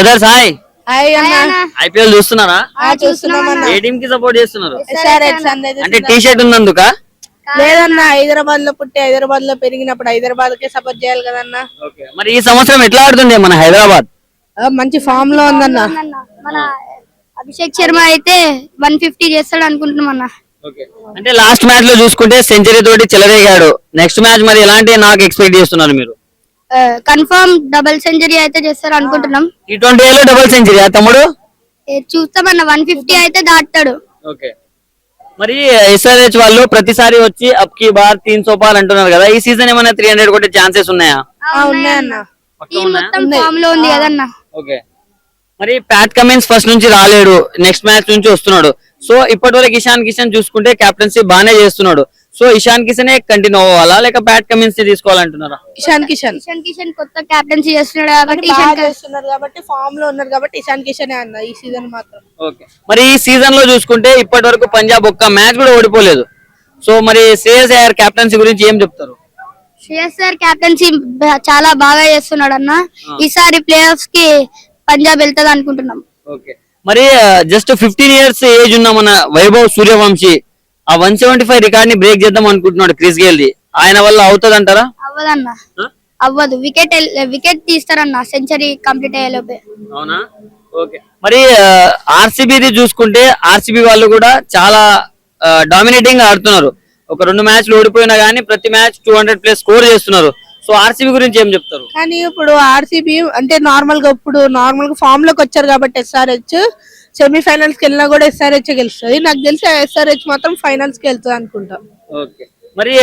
Brothers hi. Hi అన్న. IPL చూస్తున్నారా? చూస్తున్నామన్న. ఏ team కి సపోర్ట్ చేస్తున్నారు? SRH అన్నది అంటే టీ షర్ట్ ఉన్నందుక? లేదన్న, హైదరాబాద్ లో పుట్టి హైదరాబాద్ లో పెరిగినప్పుడు హైదరాబాద్ కే సపోర్ట్ చేయాలి కదన్న. మరి ఈ సంవత్సరం ఎట్లా ఆడుతుండే మన హైదరాబాద్? మంచి ఫామ్ లో ఉందన్న. మన అభిషేక్ శర్మ అయితే 150 చేస్తాడు అనుకుంటున్నాం అన్న. అంటే లాస్ట్ మ్యాచ్ లో చూసుకుంటే సెంచరీ తోటి చెలరేగాడు. నెక్స్ట్ మ్యాచ్ మరి ఎలాంటి నాకు ఎక్స్పెక్ట్ చేస్తున్నారు మీరు? కన్ఫర్మ్ డబుల్ సెంచరీ అయితే చేస్తాడు అనుకుంటున్నాం. T20 లో డబుల్ సెంచరీ తమ్ముడు చూస్తామన్న 150 అయితే దాటాడు. మరి ఎస్ఆర్హెచ్ వాళ్ళు ప్రతిసారి వచ్చి అప్ కి బార్ 300 పార్ అంటున్నారు కదా, ఈ సీజన్ ఏమైనా 300 కొట్టే ఛాన్సెస్ ఉన్నాయా? ఉన్నాయన్న. టీం మొత్తం ఫామ్ లో ఉంది కదన్న. మరి ప్యాట్ కమిన్స్ ఫస్ట్ నుంచి రాలేడు, నెక్స్ట్ మ్యాచ్ నుంచి వస్తున్నాడు. సో ఇప్పటి వరకు ఇషాన్ కిషన్ చూసుకుంటే కెప్టెన్సీ బానే చేస్తున్నాడు. సో ఇషాన్ కిషన్ కంటిన్యూ అవ్వాలా లేక ప్యాట్ కమిన్స్ తీసుకోవాలంటున్నారా? ఇషాన్ కిషన్ కొత్త కెప్టెన్సీ చేస్తున్నాడు కాబట్టి ఫామ్ లో ఉన్నారు కాబట్టి ఇషాన్ కిషన్ అన్న ఈ సీజన్ మాత్రం. మరి ఈ సీజన్ లో చూసుకుంటే ఇప్పటి వరకు పంజాబ్ ఒక్క మ్యాచ్ కూడా ఓడిపోలేదు. సో మరి శ్రేయస్ అయ్యర్ కెప్టెన్సీ గురించి ఏం చెప్తారు? శ్రేయస్ అయ్యర్ కెప్టెన్సీ చాలా బాగా చేస్తున్నాడు అన్న. ఈసారి ప్లే ఆఫ్స్ కి పంజాబ్ వెళ్తుంది అనుకుంటున్నాం. మరి జస్ట్ 15 years ఏజ్ ఉన్న మన వైభవ్ సూర్యవంశీ ఆ 175 రికార్డ్ ని బ్రేక్ చేద్దాం అనుకుంటున్నాడు క్రిస్ గేల్ ది. ఆయన వల్ల అవుతుంది అంటారా? అవ్వదన్న, అవ్వదు. వికెట్ తీస్తారన్న సెంచరీ కంప్లీట్ అయ్యేలోపే. అవునా? మరి ఆర్సీబీ చూసుకుంటే ఆర్సీబీ వాళ్ళు కూడా చాలా డామినేటింగ్ గా ఆడుతున్నారు. ఒక 2 మ్యాచ్లు ఓడిపోయినా గానీ ప్రతి మ్యాచ్ 200+ స్కోర్ చేస్తున్నారు. సో ఆర్సీబీ గురించి ఏం చెప్తారు? కానీ ఇప్పుడు ఆర్సీబీ అంటే నార్మల్ గా ఫామ్ లోకి వచ్చారు కాబట్టి ఎస్ఆర్హెచ్ సెమీఫైనల్స్ కి వెళ్ళినా కూడా ఎస్ఆర్హెచ్ గెలుస్తుంది. నాకు తెలిసి ఎస్ఆర్హెచ్ మాత్రం ఫైనల్స్ కి వెళ్తుంది అనుకుంటా. మరి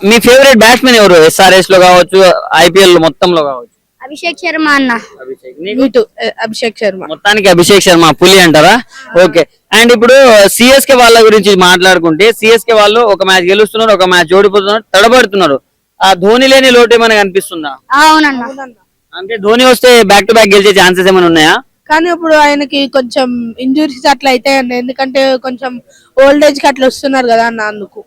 మీ ఫేవరెట్ బ్యాట్స్మెన్ ఎవరు? ఎస్ఆర్హెచ్ లో కావచ్చు, ఐపీఎల్ మొత్తంలో కావచ్చు. అభిషేక్ శర్మ అన్న. అభిషేక్ శర్మ. మొత్తానికి అభిషేక్ శర్మ పులి అంటారా? ఓకే. అండ్ ఇప్పుడు సిఎస్కే వాళ్ళ గురించి మాట్లాడుకుంటే సిఎస్కే వాళ్ళు ఒక మ్యాచ్ గెలుస్తున్నారు, ఒక మ్యాచ్ ఓడిపోతున్నారు, తడబడుతున్నారు. ఆ ధోని లేని లోటు ఏమైనా కనిపిస్తుందా? అవునన్నా. అంటే ధోని వస్తే బ్యాక్ టు బ్యాక్ గెలిచే ఛాన్సెస్ ఏమైనా ఉన్నాయా? కానీ ఇప్పుడు ఆయనకి కొంచెం ఇంజురీస్ అట్లా అయితాయండి, ఎందుకంటే కొంచెం ఓల్డ్ ఏజ్ కి అట్లా వస్తున్నారు కదా అన్న, అందుకు.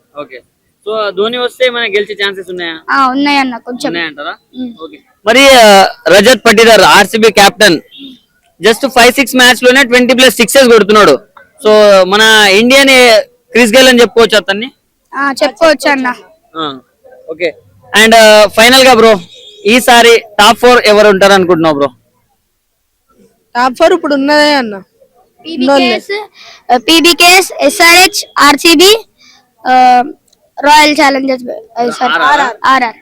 సో ధోని వస్తే ఏమైనా గెలిచే ఛాన్సెస్ ఉన్నాయా? ఉన్నాయన్న, కొంచెం ఉన్నాయంటారా? మరి Rajat Patidar RCB captain just 5-6 match లోనే 20+ సిక్సెస్ కొడుతున్నాడు. సో మన ఇండియన్ క్రిస్ గేల్ అని చెప్పుకోవచ్చు అతన్ని? చెప్పుకోవచ్చు అన్న. ఓకే. అండ్ ఫైనల్ గా బ్రో ఈసారి టాప్ 4 ఎవరు ఉంటారు అనుకుంటున్నావు బ్రో? టాప్ 4 ఇప్పుడు ఉన్నదే అన్న. PBKS, SRH, RCB, royal challengers, RR.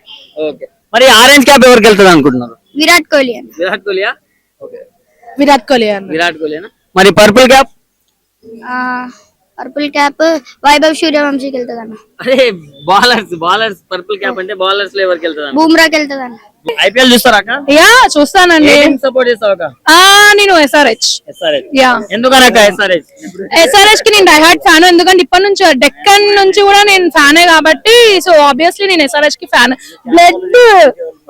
Okay. మరి ఆరెంజ్ క్యాప్ ఎవరికి వెళ్తుంది అనుకుంటున్నారు? విరాట్ కోహ్లీ అన్న. విరాట్ కోహ్లీ. మరి purple cap? Purple cap Vaibhav సూర్యవంశీకి వెళ్తుంది అన్న. అరే బౌలర్స్ పర్పుల్ క్యాప్ అంటే బౌలర్స్ లో ఎవరికి వెళ్తుంది? బూమ్రాకి వెళ్తుంది అన్న. ఐపీఎల్ చూస్తారా? యా చూస్తానండి. సపోర్ట్ చేస్తావా? నేను ఎస్ఆర్హెచ్. యా. ఎందుకనక ఎస్ఆర్హెచ్ కి నేను డైహార్డ్ ఫ్యాన్, ఎందుకంటే ఇప్పటి నుంచి డెక్కన్ నుంచి కూడా నేను ఫ్యానే కాబట్టి. సో ఆబ్వియస్లీ నేను ఎస్ఆర్హెచ్ కి ఫ్యాన్. బ్లడ్.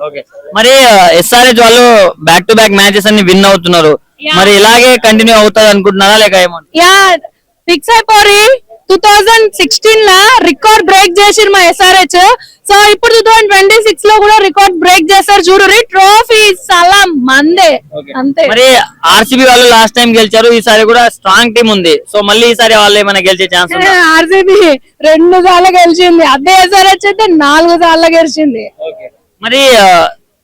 ఓకే. మరి ఎస్ఆర్హెచ్ వాళ్ళు బ్యాక్ టు బ్యాక్ మ్యాచెస్ అన్ని విన్ అవుతున్నారు. మరి ఇలాగే కంటిన్యూ అవుతుంది అనుకుంటున్నారా లేక ఏమో? యా ఫిక్స్ అయిపోయి 2016 లా రికార్డ్ బ్రేక్ చేసిరు మా ఎస్ఆర్హెచ్. సో ఇప్పుడు 2026 లో కూడా రికార్డ్ బ్రేక్ చేస్తారు. చూడు ట్రోఫీ చాలా మందే అంతే. మరి ఆర్సీబీ వాళ్ళు లాస్ట్ టైం గెలిచారు, ఈసారి కూడా స్ట్రాంగ్ టీం ఉంది. సో మళ్ళీ ఈసారి వాళ్ళు ఏమైనా గెలిచే ఛాన్స్ ఉందా? ఆర్సీబీ 2 సార్లు గెలిచింది, అదే ఎస్ఆర్హెచ్ అయితే 4 సార్లు గెలిచింది. మరి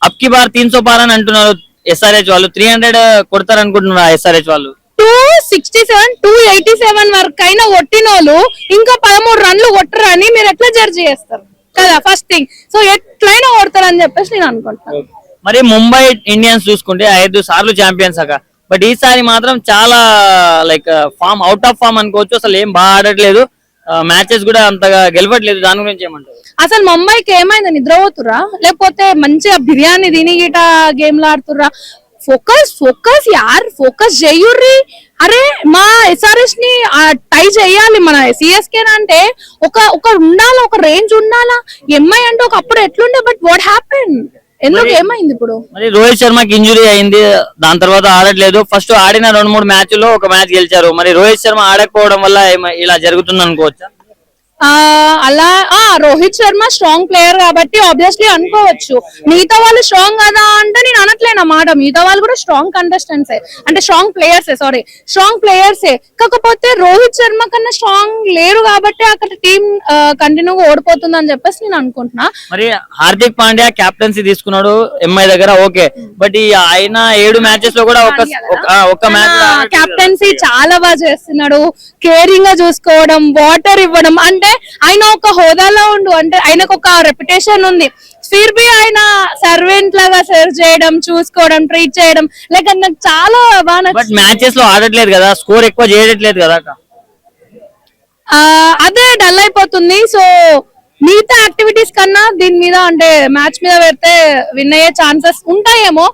అప్కి బార్ 300 పార్ అని అంటున్నారు ఎస్ఆర్హెచ్ వాళ్ళు. 300 కొడతారు అనుకుంటున్నారు ఎస్ఆర్హెచ్ వాళ్ళు. 267, 287 వరకు అయినా కొట్టినోళ్ళు ఇంకా 13 రన్లు కొట్టరు అని మీరు ఎట్లా జడ్జి చేస్తారు కదా? First thing. సో ఎట్లయినా కొడతారు అని చెప్పేసి నేను అనుకుంటాను. మరి ముంబై ఇండియన్స్ చూసుకుంటే 5 సార్లు ఛాంపియన్స్ అక్క. బట్ ఈసారి మాత్రం చాలా like form out of form అనుకోవచ్చు. అసలు ఏం బాగా ఆడట్లేదు, మ్యాచెస్ కూడా అంతగా గెలవట్లేదు. దాని గురించి ఏమంటారు? అసలు ముంబైకి ఏమైంది? నిద్రపోతురా లేకపోతే మంచిగా బిర్యానీ తిని గిట గేమ్లు ఆడుతుర్రా? ఫోకస్ యార్, ఫోకస్ చెయ్యుర్రి. అరే మా ఎస్ఆర్హెచ్ ని టై చెయ్యాలి మన సిఎస్కే అంటే ఒక ఉండాలా, ఒక రేంజ్ ఉండాలా. ఎంఐ అంటే ఒకప్పుడు ఎట్లుండే, బట్ వాట్ హ్యాపెన్? ఎందుకు ఏమైంది ఇప్పుడు? మరి రోహిత్ శర్మకి ఇంజురీ అయింది, దాని తర్వాత ఆడట్లేదు. ఫస్ట్ ఆడిన 2-3 మ్యాచ్ల్లో ఒక మ్యాచ్ గెలిచారు. మరి రోహిత్ శర్మ ఆడకపోవడం వల్ల ఇలా జరుగుతుంది అనుకోవచ్చా? అలా రోహిత్ శర్మ స్ట్రాంగ్ ప్లేయర్ కాబట్టి ఆబ్వియస్లీ అనుకోవచ్చు. మిగతా వాళ్ళు స్ట్రాంగ్ కదా అంటే నేను అనట్లేను అన్నమాట. మిగతా వాళ్ళు కూడా స్ట్రాంగ్ కంటెస్టెంట్సే, అంటే స్ట్రాంగ్ ప్లేయర్సే, స్ట్రాంగ్ ప్లేయర్సే. కాకపోతే రోహిత్ శర్మ కన్నా స్ట్రాంగ్ లేరు కాబట్టి అక్కడ టీం కంటిన్యూగా ఓడిపోతుంది అని చెప్పేసి నేను అనుకుంటున్నా. మరి హార్దిక్ పాండ్యా కెప్టెన్సీ తీసుకున్నాడు ఎంఐ దగ్గర, ఓకే. బట్ ఈ ఆయన 7 మ్యాచెస్ లో కూడా ఒక మ్యాచ్ కెప్టెన్సీ చాలా బాగా చేస్తున్నాడు. కేరింగ్ గా చూసుకోవడం, వాటర్ ఇవ్వడం, అంటే ఆయన ఒక హోదాలో ఉండు, అంటే ఆయనకు ఒక రెప్యుటేషన్ ఉంది. ఫిర్ బి ఆయన సర్వెంట్ లాగా సర్వ్ చేయడం, చూసుకోవడం, ట్రీట్ చేయడం లైక్ నాకు చాలా బాగా. బట్ మ్యాచెస్ లో ఆడట్లేదు కదా, స్కోర్ ఎక్కువ చేయట్లేదు కదా, అదే డల్ అయిపోతుంది. సో మిగతా యాక్టివిటీస్ కన్నా దీని మీద, అంటే మ్యాచ్ మీద పెడితే విన్ అయ్యే ఛాన్సెస్ ఉంటాయేమో.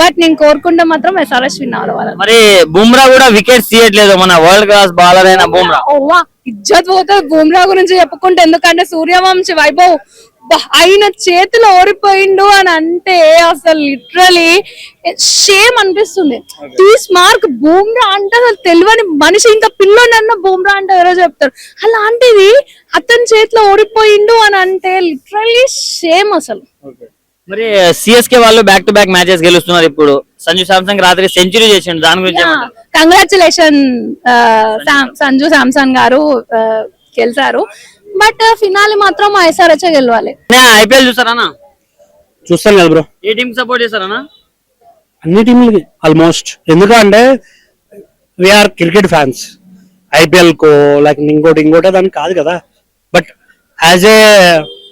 బట్ నేను కోరుకుంటే మాత్రం SRH విన్ అవ్వాలి. మరి బుమ్రా కూడా వికెట్స్ తీయట్లేదు, మన వరల్డ్ క్లాస్ బౌలర్ అయిన బుమ్రా. ఓవా ఇజ్జత్ పోతుంది బుమ్రా గురించి చెప్పుకుంటే, ఎందుకంటే సూర్యవంశి వైభవ్ ఆయన చేతిలో ఓడిపోయిండు అని అంటే అసలు లిటరలీ షేమ్ అనిపిస్తుంది. మార్క్ బూమ్రా అంటే అసలు తెలియని మనిషి, ఇంకా పిల్లోనన్న బూమ్రా అంటే ఎవరో చెప్తారు. అలాంటిది అతని చేతిలో ఓడిపోయిండు అని అంటే లిటరలీ షేమ్ అసలు. మరి సిఎస్కే వాళ్ళు బ్యాక్ టు బ్యాక్ మ్యాచెస్ గెలుస్తున్నారు. ఇప్పుడు సంజు సామ్సంగ్ రాత్రి సెంచరీ చేసిండు, దాని గురించి కంగ్రాచులేషన్ సంజు సామ్సన్ గారు గెలిచారు. బట్ ఫినాలి మాత్రం SRH గెలవాలి. ఐపీఎల్ చూస్తారా? చూస్తాను కదా బ్రో. ఏ టీం సపోర్ట్ చేస్తారా? అన్ని టీంలకి ఆల్మోస్ట్. ఎందుకంటే వీఆర్ క్రికెట్ ఫ్యాన్స్. ఐపీఎల్ కో లైక్ ఇంకోటి దానికి కాదు కదా. బట్ యాజ్ ఏ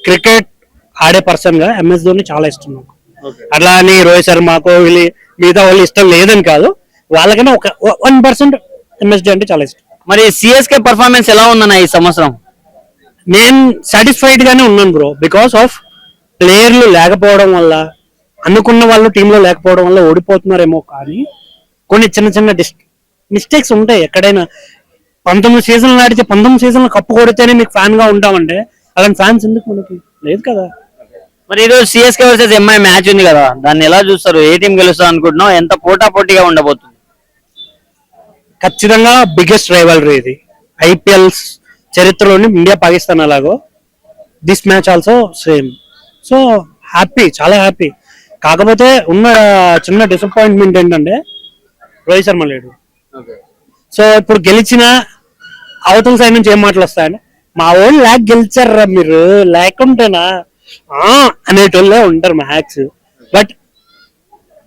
క్రికెట్ ఆడే పర్సన్ గా MS ధోని చాలా ఇష్టం నాకు. అట్లా అని రోహిత్ శర్మ, కోహ్లీ, మిగతా వాళ్ళు ఇష్టం లేదని కాదు, వాళ్ళకైనా ఒక 1% MSD అంటే చాలా ఇష్టం. మరి సిఎస్కే పర్ఫార్మెన్స్ ఎలా ఉందన్న ఈ సంవత్సరం? నేను సాటిస్ఫైడ్ గానే ఉన్నాను బ్రో. బికాస్ ఆఫ్ ప్లేయర్లు లేకపోవడం వల్ల, అనుకున్న వాళ్ళు టీంలో లేకపోవడం వల్ల ఓడిపోతున్నారేమో, కానీ కొన్ని చిన్న చిన్న మిస్టేక్స్ ఉంటాయి ఎక్కడైనా. 19 సీజన్లు ఆడితే 19 సీజన్లు కప్పు కొడితేనే మీకు ఫ్యాన్ గా ఉంటామంటే అలాంటి ఫ్యాన్స్ ఎందుకు మనకి లేదు కదా. మరి ఈరోజు సిఎస్కే వర్సెస్ ఎంఐ మ్యాచ్ ఉంది కదా, దాన్ని ఎలా చూస్తారు? ఏ టీం గెలుస్తారు అనుకుంటున్నావు? ఎంత పోటాపోటీగా ఉండబోతుంది? ఖచ్చితంగా బిగ్గెస్ట్ రైవల్రీ ఇది ఐపీఎల్ చరిత్రలోని. ఇండియా పాకిస్తాన్ అలాగో this match also same. So happy, చాలా హ్యాపీ. కాకపోతే ఉన్న చిన్న డిసప్పాయింట్మెంట్ ఏంటంటే రోహిత్ శర్మ లేడు. సో ఇప్పుడు గెలిచిన అవతల సైడ్ నుంచి ఏం మాటలు వస్తాయంటే, మా వాళ్ళు గెలిచారా, మీరు లేకుంటేనా అనేటోళ్ళే ఉంటారు మ్యాక్స్. బట్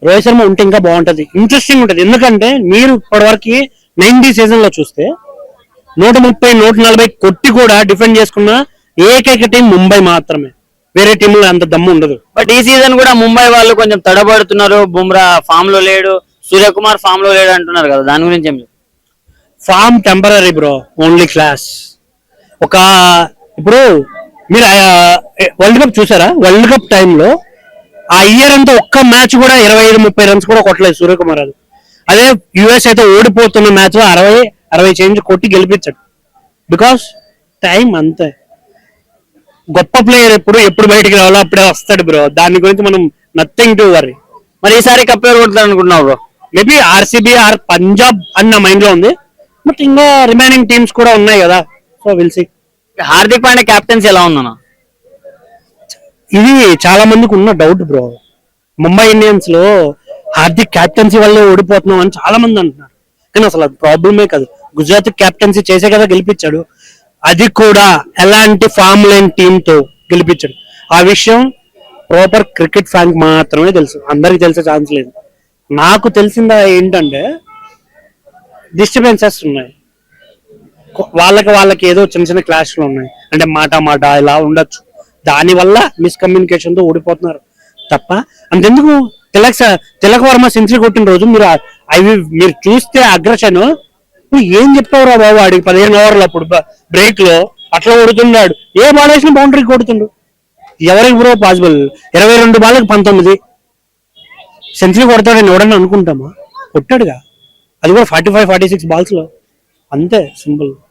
రోహిత్ శర్మ ఉంటే ఇంకా బాగుంటది, ఇంట్రెస్టింగ్ ఉంటది. ఎందుకంటే మీరు ఇప్పటివరకు 90 సీజన్ లో చూస్తే 130, 140 కొట్టి కూడా డిఫెండ్ చేసుకున్న ఏకైక టీం ముంబై మాత్రమే. వేరే టీంలో అంత దమ్ము ఉండదు. బట్ ఈ సీజన్ కూడా ముంబై వాళ్ళు కొంచెం తడబడుతున్నారు. బుమ్రా ఫామ్ లో లేడు, సూర్యకుమార్ ఫామ్ లో లేడు అంటున్నారు కదా, దాని గురించి ఏం? Form temporary bro, only class. ఇప్పుడు మీరు వరల్డ్ కప్ చూసారా? వరల్డ్ కప్ టైంలో ఆ ఇయర్ అంతా ఒక్క మ్యాచ్ కూడా 25-30 రన్స్ కూడా కొట్టలేదు సూర్యకుమార్. అదే యుఎస్ అయితే ఓడిపోతున్న మ్యాచ్ 60 చేంజ్ కొట్టి గెలిపించాడు. బికాస్ టైం అంతే. గొప్ప ప్లేయర్ ఎప్పుడు బయటికి రావాలో అప్పుడే వస్తాడు బ్రో. దాని గురించి మనం నథింగ్ టు వరీ. మరి ఈసారి కప్ ఎవరు కొడతారు అనుకుంటున్నావు bro? Maybe RCB or Punjab అని నా మైండ్ లో ఉంది. బట్ ఇంకా రిమైనింగ్ టీమ్స్ కూడా ఉన్నాయి కదా, so will see. Hardik Pandya captaincy ఎలా ఉందన్న? ఇది చాలా మందికి ఉన్న డౌట్ బ్రో. ముంబై ఇండియన్స్ లో హార్దిక్ కెప్టెన్సీ వల్లే ఓడిపోతున్నాం అని చాలా మంది అంటున్నారు. కానీ అసలు అది ప్రాబ్లమే కాదు. గుజరాత్ కెప్టెన్సీ చేసే కదా గెలిపించాడు. అది కూడా ఎలాంటి ఫామ్ లేని టీమ్ తో గెలిపించాడు. ఆ విషయం ప్రాపర్ క్రికెట్ ఫ్యాన్ మాత్రమే తెలుసు, అందరికి తెలిసే ఛాన్స్ లేదు. నాకు తెలిసిందా ఏంటంటే డిస్టర్బెన్సెస్ ఉన్నాయి, వాళ్ళకి ఏదో చిన్న చిన్న క్లాష్లు ఉన్నాయి. అంటే మాట ఇలా ఉండొచ్చు. దాని వల్ల మిస్కమ్యూనికేషన్ తో ఓడిపోతున్నారు తప్ప అంతెందుకు. తిలక్ వర్మ సెంచరీ కొట్టిన రోజు మీరు చూస్తే అగ్రషన్ ఏం చెప్పావురా బాబు, వాడికి 15 ఓవర్లు అప్పుడు బ్రేక్ లో అట్లా కొడుతున్నాడు. ఏ బాల్ వేసిన బౌండరీ కొడుతుండు. ఎవరికి బ్రో పాసిబుల్? 22 బాల్కి 19 సెంచరీ కొడతాడని ఎవడన్నా అనుకుంటామా? కొట్టాడుగా, అది కూడా 45-46 బాల్స్ లో. అంతే సింపుల్.